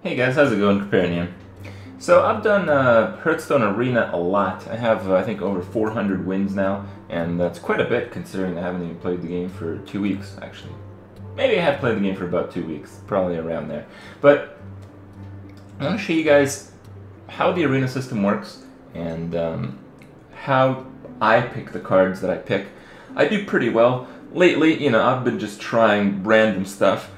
Hey guys, how's it going? Comparing here. So I've done Hearthstone Arena a lot. I have, I think, over 400 wins now, and that's quite a bit considering I haven't even played the game for 2 weeks, actually. Maybe I have played the game for about 2 weeks, probably around there. But I want to show you guys how the arena system works and how I pick the cards that I pick. I do pretty well. Lately, I've been just trying random stuff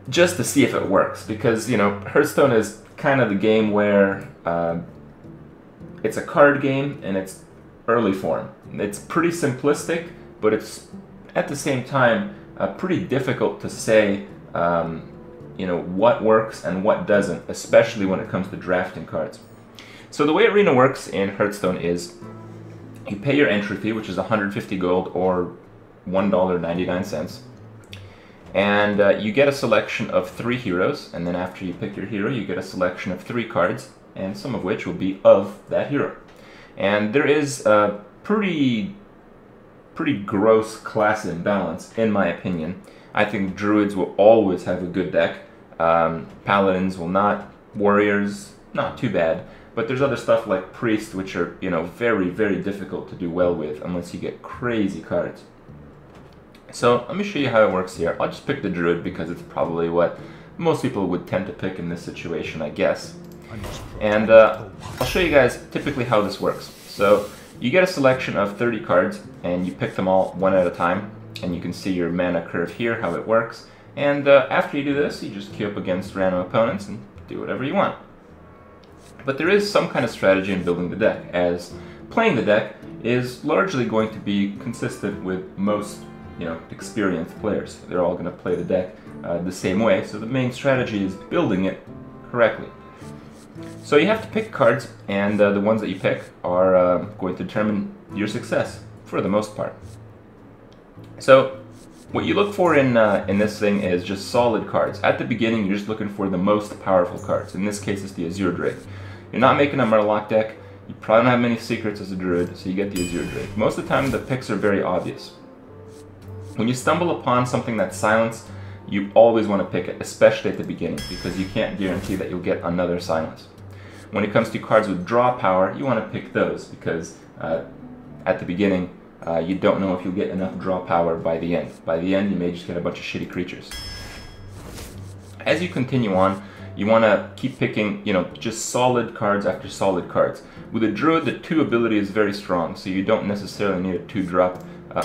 just to see if it works, because Hearthstone is kind of the game where it's a card game and it's early form. It's pretty simplistic, but it's at the same time pretty difficult to say what works and what doesn't, especially when it comes to drafting cards. So the way Arena works in Hearthstone is you pay your entry fee, which is 150 gold or $1.99. And you get a selection of 3 heroes, and then after you pick your hero, you get a selection of 3 cards, and some of which will be of that hero. And there is a pretty gross class imbalance, in my opinion. I think Druids will always have a good deck. Paladins will not. Warriors, not too bad. But there's other stuff like Priest, which are, very, very difficult to do well with, unless you get crazy cards. So let me show you how it works here. I'll just pick the Druid because it's probably what most people would tend to pick in this situation, I guess. And I'll show you guys typically how this works. So you get a selection of 30 cards and you pick them all one at a time. And you can see your mana curve here, how it works. And after you do this, you just queue up against random opponents and do whatever you want. But there is some kind of strategy in building the deck, as playing the deck is largely going to be consistent with most experienced players. They're all going to play the deck the same way, so the main strategy is building it correctly. So you have to pick cards, and the ones that you pick are going to determine your success, for the most part. So what you look for in this thing is just solid cards. At the beginning, you're just looking for the most powerful cards. In this case, it's the Azure Drake. You're not making a Murloc deck. You probably don't have many secrets as a Druid, so you get the Azure Drake. Most of the time, the picks are very obvious. When you stumble upon something that's silence, you always want to pick it, especially at the beginning, because you can't guarantee that you'll get another silence. When it comes to cards with draw power, you want to pick those, because at the beginning, you don't know if you'll get enough draw power by the end. By the end, you may just get a bunch of shitty creatures. As you continue on, you want to keep picking, just solid cards after solid cards. With a Druid, the 2 ability is very strong, so you don't necessarily need a 2-drop.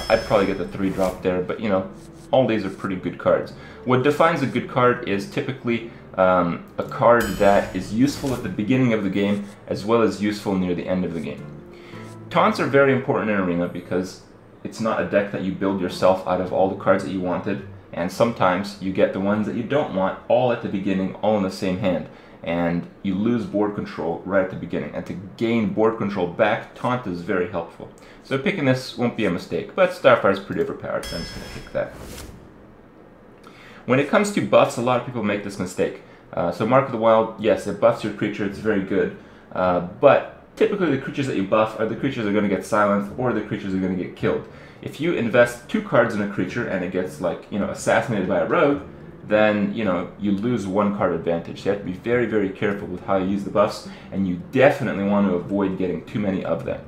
I'd probably get the 3-drop there, but all these are pretty good cards. What defines a good card is typically a card that is useful at the beginning of the game as well as useful near the end of the game. Taunts are very important in Arena because it's not a deck that you build yourself out of all the cards that you wanted, and sometimes you get the ones that you don't want all at the beginning, all in the same hand, and you lose board control right at the beginning. And to gain board control back, Taunt is very helpful. So picking this won't be a mistake, but Starfire is pretty overpowered, so I'm just going to pick that. When it comes to buffs, a lot of people make this mistake. So Mark of the Wild, yes, it buffs your creature, it's very good, but typically the creatures that you buff are the creatures that are going to get silenced or the creatures that are going to get killed. If you invest 2 cards in a creature and it gets assassinated by a rogue, then you lose 1 card advantage. So you have to be very, very careful with how you use the buffs, and you definitely want to avoid getting too many of them.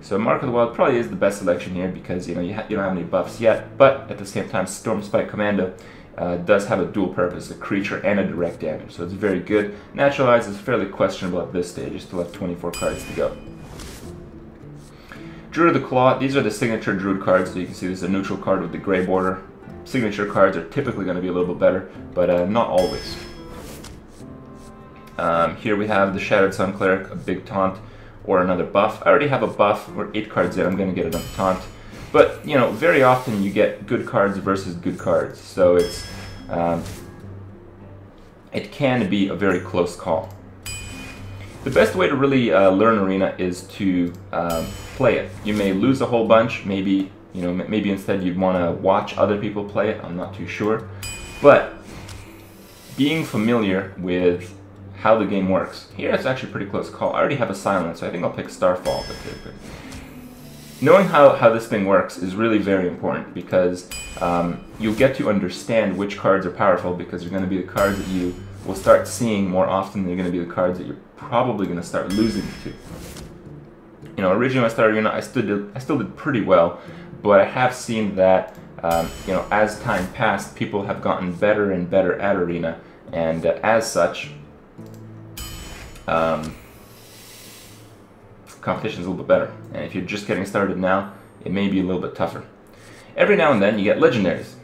So Mark of the Wild probably is the best selection here because you don't have any buffs yet, but at the same time Storm Spike Commando does have a dual purpose, a creature and a direct damage, so it's very good. Naturalize is fairly questionable at this stage, you still have 24 cards to go. Druid of the Claw, these are the signature Druid cards, so you can see this is a neutral card with the gray border. Signature cards are typically going to be a little bit better, but not always. Here we have the Shattered Sun Cleric, a big taunt, or another buff. I already have a buff, we're 8 cards in, I'm going to get another taunt. But, very often you get good cards versus good cards, so it can be a very close call. The best way to really learn Arena is to play it. You may lose a whole bunch, maybe instead you'd want to watch other people play it, I'm not too sure. But being familiar with how the game works, here it's actually a pretty close call. I already have a silence, so I think I'll pick Starfall. But knowing how this thing works is really very important because you'll get to understand which cards are powerful because they're going to be the cards that you we'll start seeing more often. They're going to be the cards that you're probably going to start losing to. You know, originally when I started Arena, I still did pretty well, but I have seen that you know, as time passed, people have gotten better and better at Arena, and as such, competition is a little bit better. And if you're just getting started now, it may be a little bit tougher. Every now and then you get legendaries,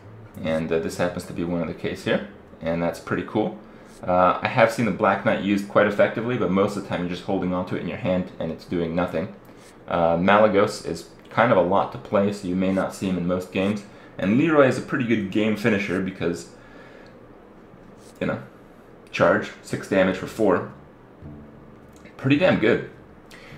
and this happens to be one of the case here, and that's pretty cool. I have seen the Black Knight used quite effectively, but most of the time you're just holding onto it in your hand and it's doing nothing. Malagos is kind of a lot to play, so you may not see him in most games. And Leroy is a pretty good game finisher because, you know, charge, 6 damage for 4. Pretty damn good.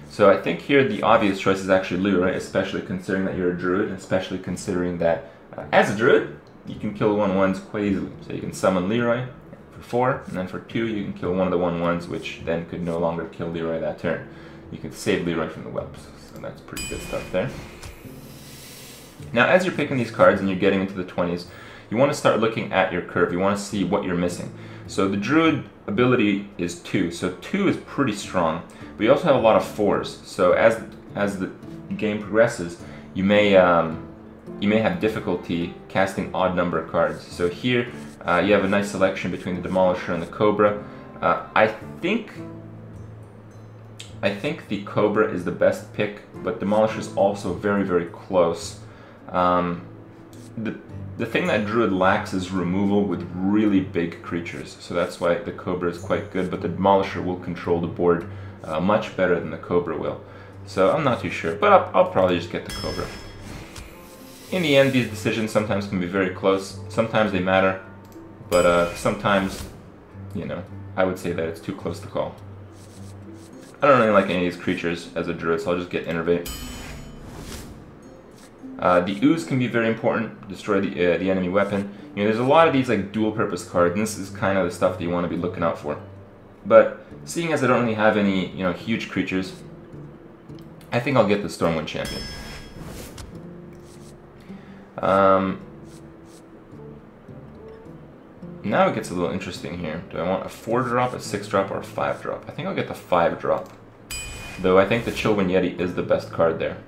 So I think here the obvious choice is actually Leroy, especially considering that you're a druid, and especially considering that as a druid, you can kill 1/1s quite easily. So you can summon Leroy for 4, and then for 2 you can kill one of the 1/1s, which then could no longer kill Leroy that turn. You can save Leroy from the whelps, so that's pretty good stuff there. Now as you're picking these cards and you're getting into the 20s, you want to start looking at your curve. You want to see what you're missing. So the druid ability is 2, so 2 is pretty strong, but you also have a lot of 4s. So as the game progresses, you may have difficulty casting odd number of cards. So here you have a nice selection between the Demolisher and the Cobra. I think the Cobra is the best pick, but Demolisher is also very, very close. The thing that Druid lacks is removal with really big creatures, so that's why the Cobra is quite good, but the Demolisher will control the board much better than the Cobra will. So I'm not too sure, but I'll probably just get the Cobra. In the end, these decisions sometimes can be very close. Sometimes they matter, but sometimes, you know, I would say that it's too close to call. I don't really like any of these creatures as a druid, so I'll just get Innervate. The Ooze can be very important, destroy the enemy weapon. You know, there's a lot of these like dual-purpose cards, and this is kind of the stuff that you want to be looking out for. But seeing as I don't really have any, you know, huge creatures, I think I'll get the Stormwind Champion. Now it gets a little interesting here. Do I want a 4-drop, a 6-drop, or a 5-drop? I think I'll get the 5-drop. Though I think the Chillwind Yeti is the best card there.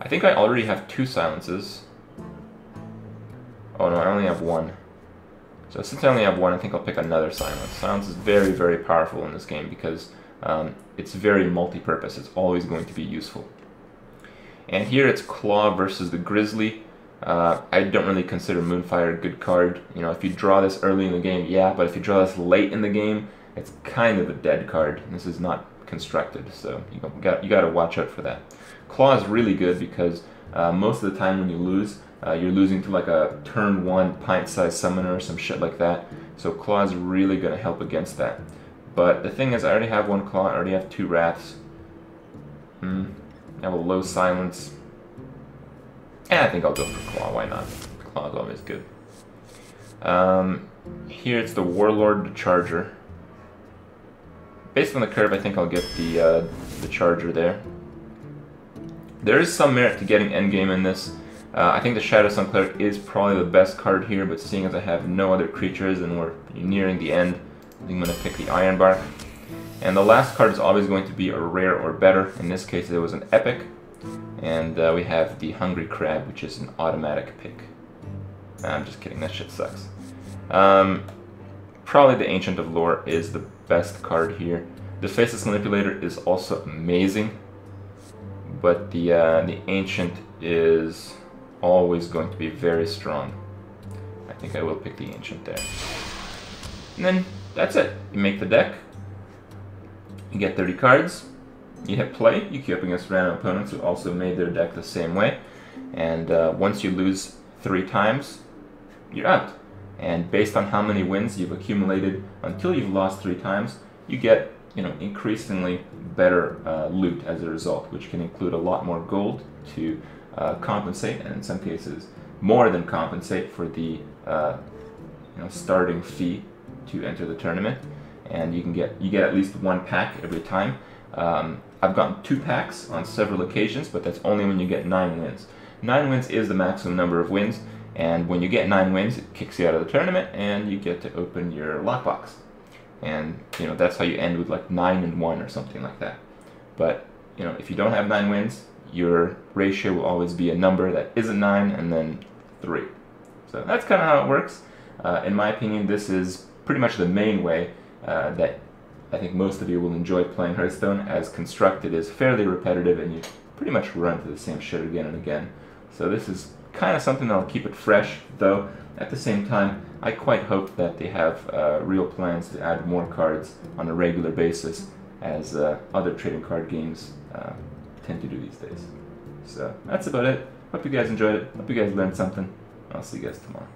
I think I already have 2 silences. Oh no, I only have 1. So since I only have 1, I think I'll pick another silence. Silence is very, very powerful in this game because it's very multi-purpose. It's always going to be useful. And here it's Claw versus the Grizzly. I don't really consider Moonfire a good card. You know, if you draw this early in the game, yeah, but if you draw this late in the game, it's kind of a dead card. This is not constructed, so you got to watch out for that. Claw is really good because most of the time when you lose, you're losing to like a turn 1 pint-sized summoner or some shit like that. So Claw is really going to help against that. But the thing is, I already have 1 Claw, I already have 2 Wraths. I have a low silence. And I think I'll go for Claw, why not? Claw is always good. Here it's the Warlord, the Charger. Based on the curve, I think I'll get the Charger there. There is some merit to getting endgame in this. I think the Shadow Sun Cleric is probably the best card here, but seeing as I have no other creatures and we're nearing the end, I think I'm going to pick the Ironbark. And the last card is always going to be a rare or better. In this case it was an epic. And we have the Hungry Crab, which is an automatic pick. I'm just kidding, that shit sucks. Probably the Ancient of Lore is the best card here. The Faceless Manipulator is also amazing, but the Ancient is always going to be very strong. I think I will pick the Ancient there. And then that's it. You make the deck, you get 30 cards, you hit play, you queue up against random opponents who also made their deck the same way, and once you lose 3 times, you're out. And based on how many wins you've accumulated until you've lost 3 times, you get, you know, increasingly better loot as a result, which can include a lot more gold to compensate, and in some cases more than compensate for the you know, starting fee to enter the tournament. And you get at least 1 pack every time. I've gotten 2 packs on several occasions, but that's only when you get 9 wins. 9 wins is the maximum number of wins, and when you get 9 wins, it kicks you out of the tournament, and you get to open your lockbox. and that's how you end with like 9 and 1 or something like that. But if you don't have 9 wins, your ratio will always be a number that isn't 9 and then 3. So that's kind of how it works. In my opinion, this is pretty much the main way that I think most of you will enjoy playing Hearthstone, as constructed is fairly repetitive and you pretty much run to the same shit again and again. So this is kind of something that'll keep it fresh, though at the same time I quite hope that they have real plans to add more cards on a regular basis, as other trading card games tend to do these days. So that's about it. Hope you guys enjoyed it. Hope you guys learned something. I'll see you guys tomorrow.